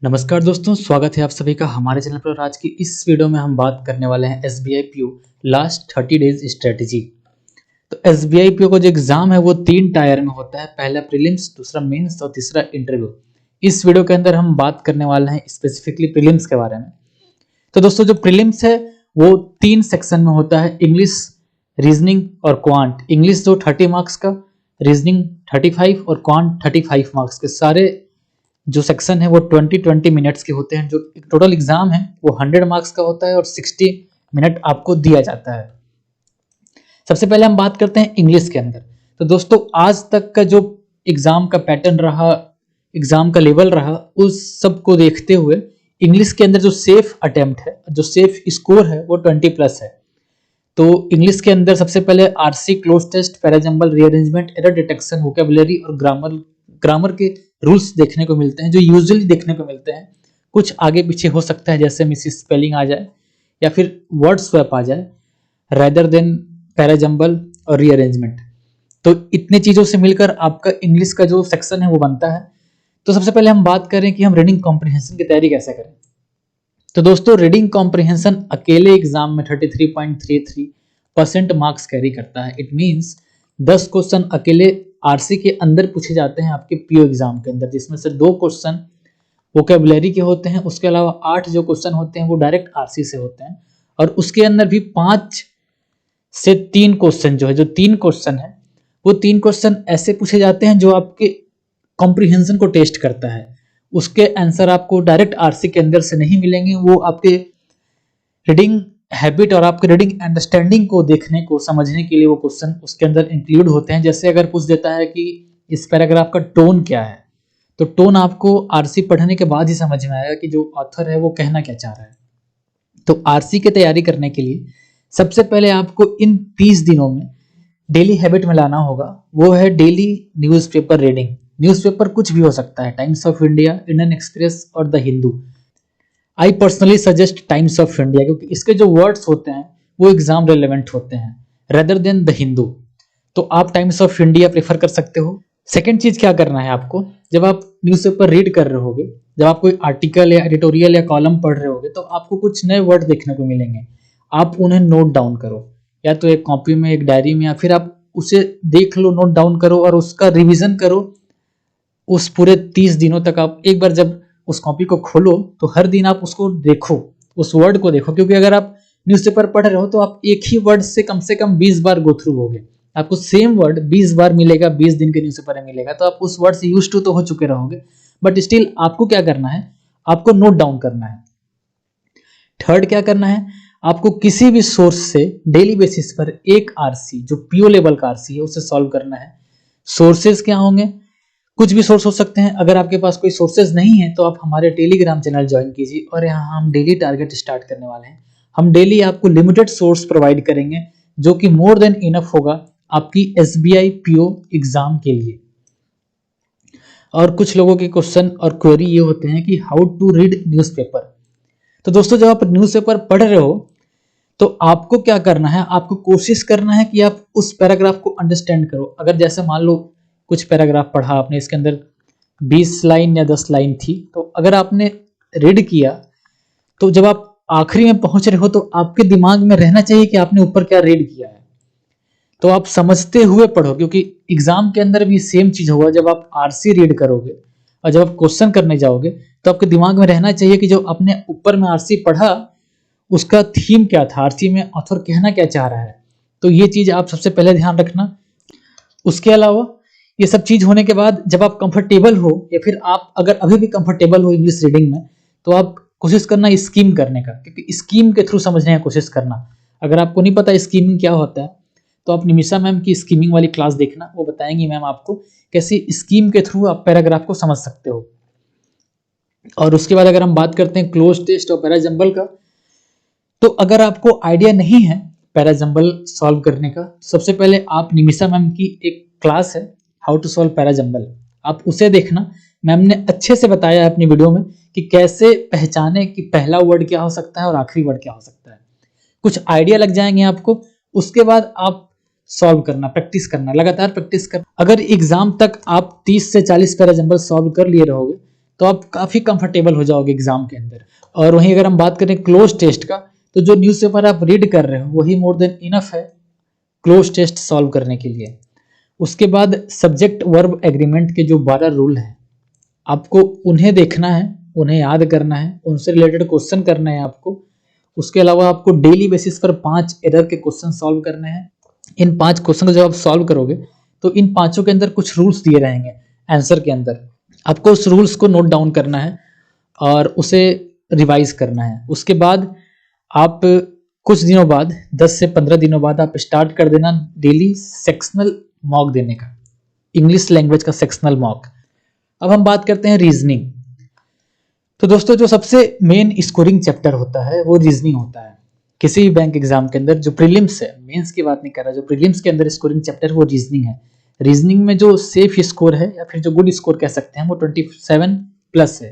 नमस्कार दोस्तों, स्वागत है आप सभी का हमारे चैनल पर। और आज की इस वीडियो में हम बात करने वाले हैं SBI PO last 30 days strategy. तो एसबीआई पीओ का जो एग्जाम है वो 3 टायर में होता है, पहला प्रीलिम्स, दूसरा मेंस और तीसरा इंटरव्यू। इस वीडियो के अंदर हम बात करने वाले हैं स्पेसिफिकली प्रीलिम्स के बारे में। तो दोस्तों, जो प्रीलिम्स है वो 3 सेक्शन में होता है, इंग्लिश, रीजनिंग और क्वांट। इंग्लिश जो 30 मार्क्स का, रीजनिंग 35 और क्वांट 35 मार्क्स के। सारे जो सेक्शन है वो 20-20 मिनट्स के होते हैं। जो टोटल एग्जाम है वो 100 मार्क्स का होता है और 60 मिनट आपको दिया जाता है। सबसे पहले हम बात करते हैं इंग्लिश के अंदर। तो दोस्तों, आज तक का जो एग्जाम का पैटर्न रहा, एग्जाम का लेवल रहा, उस सब को देखते हुए इंग्लिश के अंदर जो सेफ अटेम्प्ट है, जो सेफ स्कोर है वो 20+ है। तो इंग्लिश के अंदर सबसे पहले RC, cloze test, para jumble, rearrangement, error detection, vocabulary और ग्रामर के रूल्स देखने को मिलते हैं, जो यूजुअली देखने को मिलते हैं। कुछ आगे पीछे हो सकता है, जैसे मिसिस स्पेलिंग आ जाए या फिर वर्ड स्वैप आ जाए, रेदर देन पैराजंबल और रीअरेंजमेंट। तो इतने चीजों से मिलकर आपका इंग्लिश का जो सेक्शन है वो बनता है। तो सबसे पहले हम बात करें कि हम रीडिंग कॉम्प्रिहेंशन की तैयारी कैसे करें। तो दोस्तों, रीडिंग कॉम्प्रिहेंशन अकेले एग्जाम में 33.33% मार्क्स कैरी करता है। इट मींस 10 क्वेश्चन अकेले आरसी के अंदर पूछे जाते हैं आपके पीओ एग्जाम के अंदर, जिसमें से 2 क्वेश्चन वोकैबुलरी के होते हैं। उसके अलावा 8 जो क्वेश्चन होते हैं वो डायरेक्ट आरसी से होते हैं। और उसके अंदर भी 5 से 3 क्वेश्चन जो 3 क्वेश्चन है वो 3 क्वेश्चन ऐसे पूछे जाते हैं जो आपके कॉम्प्रिहेंशन को टेस्ट करता है। उसके आंसर आपको डायरेक्ट आरसी के अंदर से नहीं मिलेंगे, वो आपके रीडिंग हैबिट और आपके रीडिंग अंडरस्टैंडिंग को देखने को, समझने के लिए वो क्वेश्चन उसके अंदर इंक्लूड होते हैं। जैसे अगर पूछ देता है कि इस पैराग्राफ का टोन क्या है, तो टोन आपको आरसी पढ़ने के बाद ही समझ में आएगा कि जो ऑथर है वो कहना क्या चाह रहा है। तो आरसी की तैयारी करने के लिए सबसे पहले आपको इन 30 दिनों में डेली हैबिट में लाना होगा, वो है डेली न्यूज़पेपर रीडिंग। न्यूज़पेपर कुछ भी हो सकता है, Times of India, Indian Express और the Hindu. I personally suggest Times of India, क्योंकि इसके जो वर्ड्स होते हैं वो एग्जाम रिलेवेंट होते हैं रेदर देन द हिंदू। तो आप टाइम्स ऑफ इंडिया प्रेफर कर सकते हो। सेकेंड चीज क्या करना है आपको, जब आप न्यूज़पेपर रीड कर रहे होगे, जब आप कोई आर्टिकल या एडिटोरियल या कॉलम पढ़ रहे होगे, तो आपको कुछ नए वर्ड देखने को मिलेंगे। आप उन्हें नोट डाउन करो, या तो एक कॉपी में, एक डायरी में, या फिर आप उसे देख लो, नोट डाउन करो और उसका रिवीजन करो। उस पूरे 30 दिनों तक आप एक बार जब उस कॉपी को खोलो तो हर दिन आप उसको देखो, उस वर्ड को देखो। क्योंकि अगर आप न्यूज़पेपर पढ़ रहे हो तो आप एक ही वर्ड से कम 20 बार गो थ्रू होगे। आपको सेम वर्ड 20 बार मिलेगा, 20 दिन के न्यूज़पेपर में मिलेगा, तो आप उस वर्ड से यूज्ड तो हो चुके रहोगे। बट स्टिल आपको क्या करना है, आपको नोट डाउन करना है। थर्ड क्या करना है, आपको किसी भी सोर्स से डेली बेसिस पर एक आरसी, जो पीओ लेवल का आरसी है, उसे सॉल्व करना है। सोर्सेज क्या होंगे, कुछ भी सोर्स हो सकते हैं। अगर आपके पास कोई सोर्सेज नहीं है तो आप हमारे टेलीग्राम चैनल ज्वाइन कीजिए, और यहाँ हम डेली टारगेट स्टार्ट करने वाले हैं। हम डेली आपको लिमिटेड सोर्स प्रोवाइड करेंगे, जो कि मोर देन इनफ होगा आपकी एसबीआई पीओ एग्जाम के लिए। और कुछ लोगों के क्वेश्चन और क्वेरी ये होते हैं कि हाउ टू रीड न्यूज़पेपर। तो दोस्तों, जब आप न्यूज़पेपर पढ़ रहे हो तो आपको क्या करना है, आपको कोशिश करना है कि आप उस पैराग्राफ को अंडरस्टैंड करो। अगर जैसे मान लो कुछ पैराग्राफ पढ़ा आपने, इसके अंदर 20 लाइन या 10 लाइन थी, तो अगर आपने रीड किया तो जब आप आखिरी में पहुंच रहे हो तो आपके दिमाग में रहना चाहिए कि आपने ऊपर क्या रीड किया है। तो आप समझते हुए पढ़ो, क्योंकि एग्जाम के अंदर भी सेम चीज होगा। जब आप आरसी रीड करोगे और जब आप क्वेश्चन करने जाओगे तो आपके दिमाग में रहना चाहिए कि जो आपने ऊपर में आरसी पढ़ा उसका थीम क्या था, आरसी में ऑथर कहना क्या चाह रहा है। तो ये चीज आप सबसे पहले ध्यान रखना। उसके अलावा ये सब चीज होने के बाद जब आप कंफर्टेबल हो, या फिर आप अगर अभी भी कंफर्टेबल हो इंग्लिश रीडिंग में, तो आप कोशिश करना स्कीम करने का, क्योंकि स्कीम के थ्रू समझने की कोशिश करना। अगर आपको नहीं पता स्कीमिंग क्या होता है तो आप निमिषा मैम की स्कीमिंग वाली क्लास देखना, वो बताएंगी मैम आपको कैसे स्कीम के थ्रू आप पैराग्राफ को समझ सकते हो। और उसके बाद अगर हम बात करते हैं क्लोज टेस्ट और पैराजंबल का, तो अगर आपको आइडिया नहीं है पैराजंबल सॉल्व करने का, सबसे पहले आप निमिषा मैम की एक क्लास है हाउ टू सॉल्व पैराजंबल, आप उसे देखना। मैम ने अच्छे से बताया है अपनी वीडियो में कि कैसे पहचाने कि पहला वर्ड क्या हो सकता है और आखिरी वर्ड क्या हो सकता है। कुछ आइडिया लग जाएंगे आपको। उसके बाद आप सॉल्व करना, प्रैक्टिस करना, लगातार प्रैक्टिस करना। अगर एग्जाम तक आप 30 से 40 पैराजंबल सॉल्व कर लिए रहोगे तो आप काफ़ी कंफर्टेबल हो जाओगे एग्जाम के अंदर। और वहीं अगर हम बात करें क्लोज टेस्ट का, तो जो न्यूज़पेपर आप रीड कर रहे हो वही मोर देन इनफ है क्लोज टेस्ट सॉल्व करने के लिए। उसके बाद सब्जेक्ट वर्ब एग्रीमेंट के जो 12 रूल हैं, आपको उन्हें देखना है, उन्हें याद करना है, उनसे रिलेटेड क्वेश्चन करना है आपको। उसके अलावा आपको डेली बेसिस पर 5 एरर के क्वेश्चन सॉल्व करने हैं। इन 5 क्वेश्चन को जब आप सॉल्व करोगे तो इन पांचों के अंदर कुछ रूल्स दिए रहेंगे आंसर के अंदर, आपको उस रूल्स को नोट डाउन करना है और उसे रिवाइज करना है। उसके बाद आप कुछ दिनों बाद 10 से 15 दिनों बाद आप स्टार्ट कर देना डेली सेक्शनल मॉक देने का, इंग्लिश लैंग्वेज का सेक्शनल मॉक। अब हम बात करते हैं रीजनिंग। तो दोस्तों जो सबसे मेन स्कोरिंग चैप्टर होता है वो रीजनिंग होता है किसी भी बैंक एग्जाम के अंदर। जो प्रीलिम्स है, मेंस की बात नहीं कर रहा, जो प्रीलिम्स के अंदर स्कोरिंग चैप्टर वो रीजनिंग है। रीजनिंग में जो सेफ स्कोर है या फिर जो गुड स्कोर कह सकते हैं वो 27 प्लस है।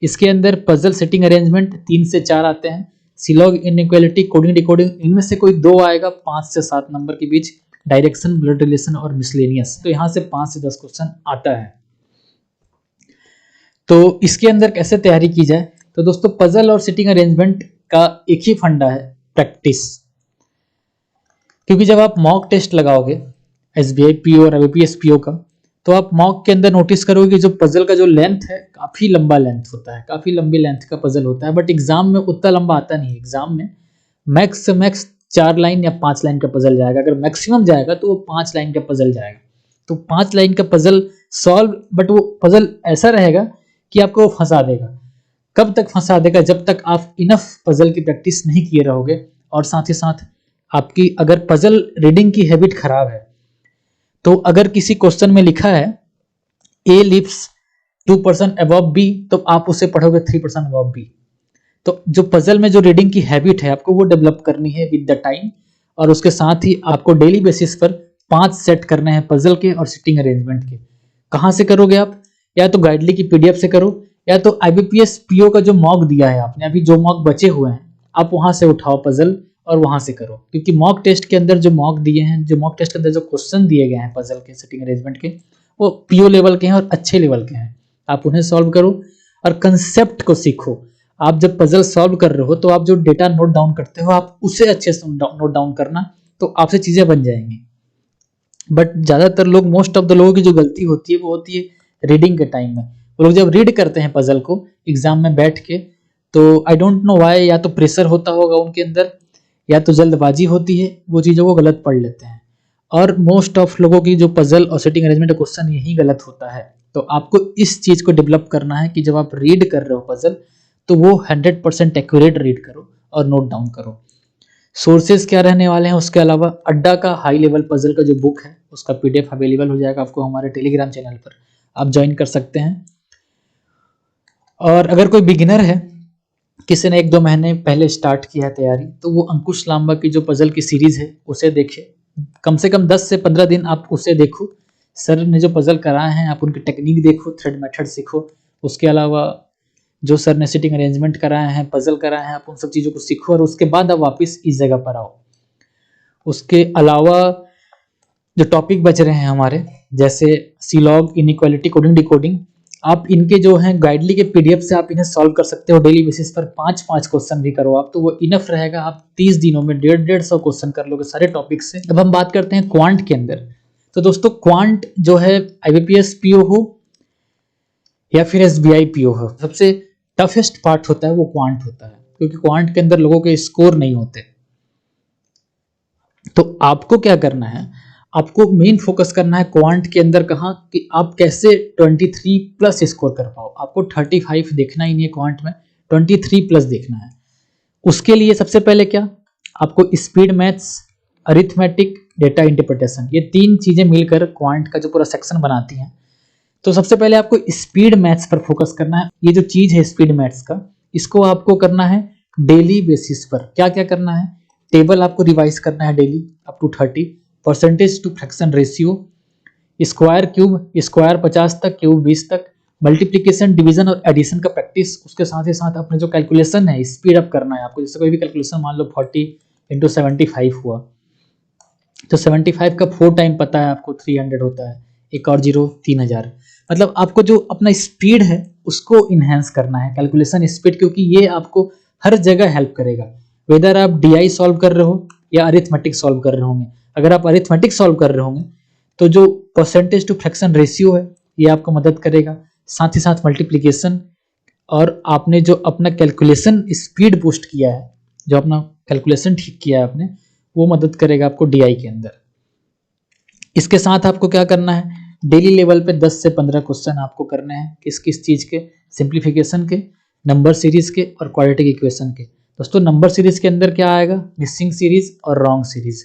इसके अंदर पजल सेटिंग अरेंजमेंट 3 से 4 आते हैं, सिलॉग इनइक्वालिटी, कोडिंग डिकोडिंग, इनमें से कोई 2 आएगा 5 से 7 नंबर के बीच, डायरेक्शन, ब्लड रिलेशन और मिसलेनियस। तो यहाँ से 5 से 10 क्वेश्चन आता है। तो इसके अंदर कैसे तैयारी की जाए, तो दोस्तों पजल और सिटिंग अरेंजमेंट का एक ही फंडा है, प्रैक्टिस। क्योंकि जब आप मॉक टेस्ट लगाओगे एसबीआई पीओ और आईबीपीएस पीओ का, तो आप मॉक के अंदर नोटिस करोगे कि जो पजल का जो लेंथ है काफी लंबा लेंथ होता है, काफी लंबी लेंथ का पजल होता है, बट एग्जाम में उतना लंबा आता नहीं है। एग्जाम में मैक्स से मैक्स 4 लाइन या 5 लाइन का पजल जाएगा, अगर मैक्सिमम जाएगा तो वो 5 लाइन का पजल जाएगा। तो 5 लाइन का पजल सॉल्व, बट वो पजल ऐसा रहेगा कि आपको फंसा देगा। कब तक फंसा देगा, जब तक आप इनफ पजल की प्रैक्टिस नहीं किए रहोगे। और साथ ही साथ आपकी अगर पजल रीडिंग की हैबिट खराब है, तो अगर किसी क्वेश्चन में लिखा है ए लिप्स 2% अबव बी, तो आप उसे पढ़ोगे 3% अबव बी। तो जो पजल में जो रीडिंग की हैबिट है आपको वो डेवलप करनी है विद द टाइम। और उसके साथ ही आपको डेली बेसिस पर 5 सेट करने हैं पजल के और सिटिंग अरेंजमेंट के। कहाँ से करोगे आप, या तो गाइडली की पीडीएफ से करो, या तो आईबीपीएस पीओ का जो मॉक दिया है आपने, अभी जो मॉक बचे हुए हैं आप वहां से उठाओ पजल और वहां से करो। क्योंकि मॉक टेस्ट के अंदर जो मॉक दिए हैं, जो मॉक टेस्ट के अंदर जो क्वेश्चन दिए गए हैं पजल के, सिटिंग अरेंजमेंट के, वो पीओ लेवल के हैं और अच्छे लेवल के हैं। आप उन्हें सॉल्व करो और कंसेप्ट को सीखो। आप जब पजल सॉल्व कर रहे हो तो आप जो डेटा नोट डाउन करते हो आप उसे अच्छे से नोट डाउन करना, तो आपसे चीजें बन जाएंगी। बट ज्यादातर लोग, मोस्ट ऑफ द लोगों की जो गलती होती है वो होती है रीडिंग के टाइम में। वो लोग जब रीड करते हैं पजल को एग्जाम में बैठ के, तो आई डोंट नो व्हाई, या तो प्रेशर होता होगा उनके अंदर या तो जल्दबाजी होती है, वो चीज़ों को गलत पढ़ लेते हैं। और मोस्ट ऑफ लोगों की जो पजल और सेटिंग अरेंजमेंट क्वेश्चन यही गलत होता है। तो आपको इस चीज़ को डेवलप करना है कि जब आप रीड कर रहे हो पजल, तो वो 100% एक्यूरेट रीड करो और नोट डाउन करो। सोर्सेज क्या रहने वाले हैं, उसके अलावा अड्डा का हाई लेवल पजल का जो बुक है उसका पीडीएफ अवेलेबल हो जाएगा आपको हमारे टेलीग्राम चैनल पर, आप ज्वाइन कर सकते हैं। और अगर कोई बिगिनर है, किसी ने 1-2 महीने पहले स्टार्ट किया है तैयारी, तो वो अंकुश लांबा की जो पजल की सीरीज है उसे देखे। कम से कम 10 से 15 दिन आप उसे देखो। सर ने जो पजल कराए हैं आप उनकी टेक्निक देखो, थ्रेड मेथड सीखो। उसके अलावा जो सर ने सिटिंग अरेंजमेंट कराए हैं, पजल कराए हैं, आप उन सब चीज़ों को सीखो और उसके बाद आप वापस इस जगह पर आओ। उसके अलावा जो टॉपिक बच रहे हैं हमारे, जैसे सीलॉग, इनइक्वालिटी, कोडिंग डिकोडिंग, आप इनके जो हैं गाइडली के पीडीएफ से आप इन्हें सॉल्व कर सकते हो डेली बेसिस पर। 5-5 क्वेश्चन भी करो आप, तो वो इनफ रहेगा। आप 30 दिनों में 150 क्वेश्चन कर लोगे सारे टॉपिक से। अब हम बात करते हैं क्वांट के अंदर। तो दोस्तों क्वांट जो है आईबीपीएस पीओ हो या फिर एसबीआई पीओ हो, सबसे टफेस्ट पार्ट होता है वो क्वांट होता है, क्योंकि क्वांट के अंदर लोगों के स्कोर नहीं होते। तो आपको क्या करना है, आपको मेन फोकस करना है क्वांट के अंदर कहाँ, कि आप कैसे 23 प्लस स्कोर कर पाओ। आपको 35 देखना ही नहीं है क्वांट में, 23 प्लस देखना है। उसके लिए सबसे पहले क्या, आपको speed maths, arithmetic, data interpretation, ये 3 चीजें मिलकर क्वांट का जो पूरा सेक्शन बनाती हैं। तो सबसे पहले आपको स्पीड मैथ्स पर फोकस करना है। ये जो चीज है स्पीड मैथ्स का, इसको आपको करना है डेली बेसिस पर। क्या क्या करना है, टेबल आपको रिवाइज करना है daily up to 30, percentage to fraction ratio, square cube, square 50 तक, क्यूब 20 तक, मल्टीप्लिकेशन, डिवीजन और एडिशन का प्रैक्टिस। उसके साथ ही साथ अपने जो कैलकुलेशन है स्पीड अप करना है आपको। जैसे कोई भी कैलकुलेशन मान लो 40 × 75 हुआ, तो 75 का 4 टाइम पता है आपको 300 होता है, एक और 0 3000। मतलब आपको जो अपना स्पीड है उसको इन्हेंस करना है, कैलकुलेशन स्पीड, क्योंकि ये आपको हर जगह हेल्प करेगा, वेदर आप डीआई सॉल्व कर रहे हो या अरिथमेटिक सॉल्व कर रहे होंगे। अगर आप अरिथमेटिक सॉल्व कर रहे होंगे तो जो परसेंटेज टू फ्रैक्शन रेशियो है ये आपको मदद करेगा, साथ ही साथ मल्टीप्लीकेशन, और आपने जो अपना कैलकुलेशन स्पीड बूस्ट किया है, जो अपना कैलकुलेशन ठीक किया है आपने, वो मदद करेगा आपको डीआई के अंदर। इसके साथ आपको क्या करना है, डेली लेवल पे 10 से 15 क्वेश्चन आपको करने हैं, किस किस चीज के, सिंप्लीफिकेशन के, नंबर सीरीज के और क्वाड्रेटिक इक्वेशन के। दोस्तों नंबर सीरीज के अंदर क्या आएगा, मिसिंग सीरीज और रॉन्ग सीरीज।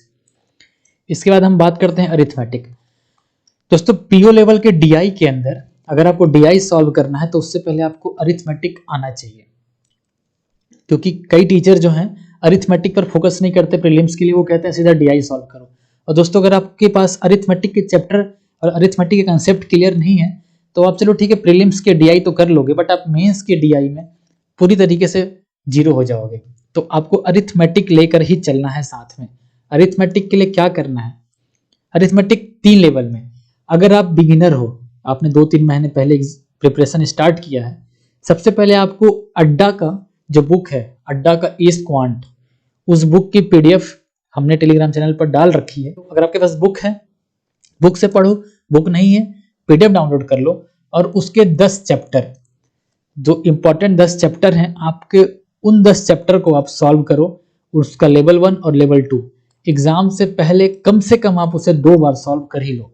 इसके बाद हम बात करते हैं अरिथमेटिक। दोस्तों पीओ लेवल के डीआई के अंदर अगर आपको डीआई सॉल्व करना है तो उससे पहले आपको अरिथमेटिक आना चाहिए, क्योंकि कई टीचर जो हैं अरिथमेटिक पर फोकस नहीं करते प्रीलिम्स के लिए, वो कहते हैं सीधा डीआई सॉल्व करो। और दोस्तों अगर आपके पास अरिथमेटिक के चैप्टर और अरिथमेटिक के कंसेप्ट क्लियर नहीं है तो आप चलो ठीक है प्रीलिम्स के डीआई तो कर लोगे, बट आप मेंस के डीआई में पूरी तरीके से जीरो हो जाओगे। तो आपको अरिथमेटिक लेकर ही चलना है साथ में। अरिथमेटिक के लिए क्या करना है, अरिथमेटिक 3 लेवल में। अगर आप बिगिनर हो, आपने 2-3 महीने पहले प्रिपरेशन स्टार्ट किया है, सबसे पहले आपको अड्डा का जो बुक है, अड्डा का एस क्वांट, उस बुक की पीडीएफ हमने टेलीग्राम चैनल पर डाल रखी है। अगर आपके पास बुक है, बुक से पढ़ो, बुक नहीं है पीडीएफ डाउनलोड कर लो, और उसके 10 चैप्टर, जो इंपॉर्टेंट 10 चैप्टर हैं आपके, उन 10 चैप्टर को आप सॉल्व करो। उसका लेवल 1 और लेवल 2 एग्जाम से पहले कम से कम आप उसे 2 बार सॉल्व कर ही लो।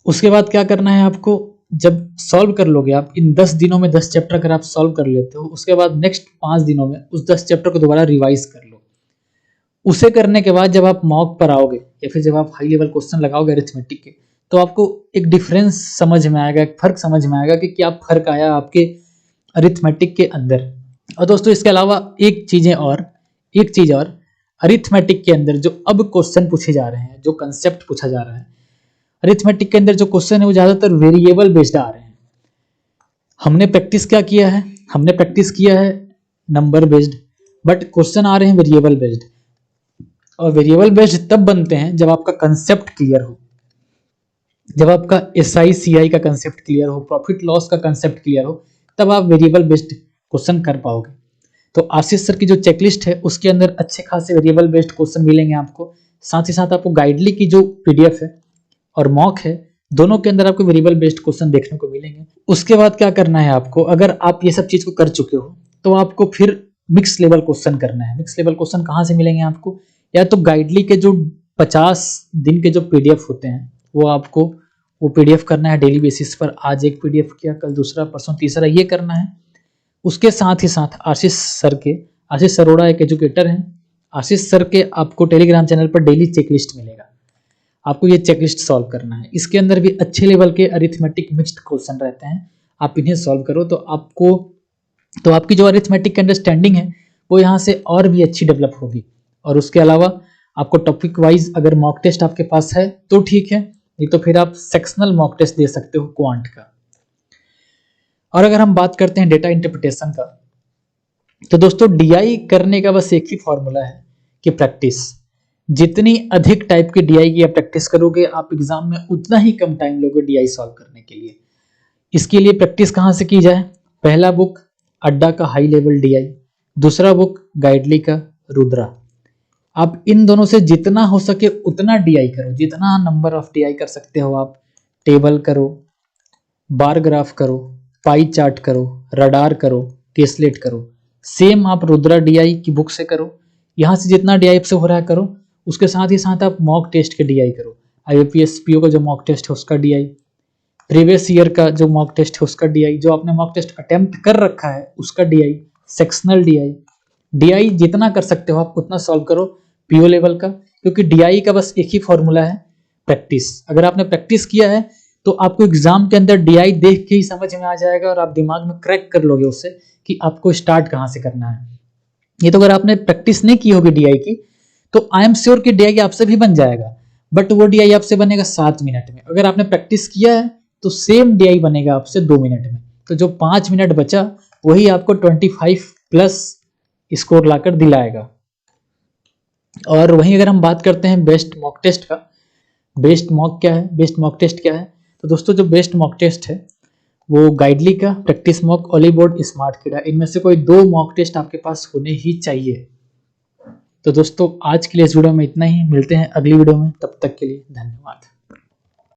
उसके बाद क्या करना है आपको, जब सॉल्व कर लोगे आप इन 10 दिनों में 10 चैप्टर अगर आप सॉल्व कर लेते हो, उसके बाद नेक्स्ट 5 दिनों में उस 10 चैप्टर को दोबारा रिवाइज कर लो। उसे करने के बाद जब आप मॉक पर आओगे या फिर जब आप हाई लेवल क्वेश्चन लगाओगे अरिथमेटिक के, तो आपको एक डिफरेंस समझ में आएगा, एक फर्क समझ में आएगा कि क्या फर्क आया आपके अरिथमेटिक के अंदर। और दोस्तों इसके अलावा एक चीज और, अरिथमेटिक के अंदर जो अब क्वेश्चन पूछे जा रहे हैं, जो कंसेप्ट पूछा जा रहा है अरिथमेटिक के अंदर, जो क्वेश्चन है वो ज्यादातर वेरिएबल बेस्ड आ रहे हैं। हमने प्रैक्टिस क्या किया है, हमने प्रैक्टिस किया है नंबर बेस्ड, बट क्वेश्चन आ रहे हैं वेरिएबल बेस्ड। और वेरिएबल बेस्ड तब बनते हैं जब आपका कंसेप्ट क्लियर हो, जब आपका SI CI का कंसेप्ट क्लियर हो, प्रॉफिट लॉस का कंसेप्ट क्लियर हो, तब आप वेरिएबल बेस्ड क्वेश्चन कर पाओगे। तो आशीष सर की जो चेकलिस्ट है उसके अंदर अच्छे खासे वेरिएबल बेस्ड क्वेश्चन मिलेंगे आपको। साथ ही साथ आपको गाइडली की जो पीडीएफ है और मॉक है, दोनों के अंदर आपको वेरिएबल बेस्ड क्वेश्चन देखने को मिलेंगे। उसके बाद क्या करना है आपको, अगर आप ये सब चीज को कर चुके हो तो आपको फिर मिक्स लेवल क्वेश्चन करना है। मिक्स लेवल क्वेश्चन कहाँ से मिलेंगे आपको, या तो गाइडली के जो 50 दिन के जो पीडीएफ होते हैं वो आपको वो पीडीएफ करना है डेली बेसिस पर। आज एक पीडीएफ किया, कल दूसरा, परसों तीसरा, ये करना है। उसके साथ ही साथ आशीष सरोड़ा एक एजुकेटर हैं, आशीष सर के आपको टेलीग्राम चैनल पर डेली चेकलिस्ट मिलेगा, आपको ये चेकलिस्ट सॉल्व करना है। इसके अंदर भी अच्छे लेवल के अरिथमेटिक मिक्स्ड क्वेश्चन रहते हैं, आप इन्हें सॉल्व करो तो आपकी जो अरिथमेटिक की अंडरस्टैंडिंग है वो यहाँ से और भी अच्छी डेवलप होगी। और उसके अलावा आपको टॉपिक वाइज अगर मॉक टेस्ट आपके पास है तो ठीक है, नहीं तो फिर आप सेक्शनल मॉक टेस्ट दे सकते हो क्वांट का। और अगर हम बात करते हैं डेटा इंटरप्रिटेशन का, तो दोस्तों डीआई करने का बस एक ही फॉर्मूला है कि प्रैक्टिस। जितनी अधिक टाइप की डीआई की आप प्रैक्टिस करोगे, आप एग्जाम में उतना ही कम टाइम लोगे डीआई सॉल्व करने के लिए। इसके लिए प्रैक्टिस कहाँ से की जाए, पहला बुक अड्डा का हाई लेवल डीआई, दूसरा बुक गाइडली का रुद्रा। आप इन दोनों से जितना हो सके उतना डीआई करो, जितना नंबर ऑफ डीआई कर सकते हो आप। टेबल करो, बार ग्राफ करो, पाई चार्ट करो, रडार करो, केसलेट करो। सेम आप रुद्रा डीआई की बुक से करो, यहाँ से जितना डीआई से हो रहा है करो। उसके साथ ही साथ आप मॉक टेस्ट के डीआई करो, IAPS PO का जो मॉक टेस्ट है उसका डीआई, प्रीवियस ईयर का जो मॉक टेस्ट है उसका डीआई, जो आपने मॉक टेस्ट अटेम्प्ट कर रखा है उसका डीआई, सेक्शनल डीआई जितना कर सकते हो आप उतना सॉल्व करो पीओ लेवल का, क्योंकि डीआई का बस एक ही फॉर्मूला है, प्रैक्टिस। अगर आपने प्रैक्टिस किया है तो आपको एग्जाम के अंदर डीआई देख के ही समझ में आ जाएगा और आप दिमाग में क्रैक कर लोगे उससे कि आपको स्टार्ट कहाँ से करना है। ये तो अगर आपने प्रैक्टिस नहीं की होगी डीआई की तो आई एम श्योर कि डीआई आपसे भी बन जाएगा, बट वो डीआई आपसे बनेगा 7 मिनट में। अगर आपने प्रैक्टिस किया है तो सेम डीआई बनेगा आपसे 2 मिनट में। तो जो 5 मिनट बचा वही आपको 25+ स्कोर लाकर दिलाएगा। और वहीं अगर हम बात करते हैं बेस्ट मॉक टेस्ट का, बेस्ट मॉक टेस्ट क्या है, तो दोस्तों जो बेस्ट मॉक टेस्ट है वो गाइडली का प्रैक्टिस मॉक, ओलीबोर्ड, स्मार्ट किडा, इनमें से कोई 2 मॉक टेस्ट आपके पास होने ही चाहिए। तो दोस्तों आज के लिए इस वीडियो में इतना ही, मिलते हैं अगली वीडियो में, तब तक के लिए धन्यवाद।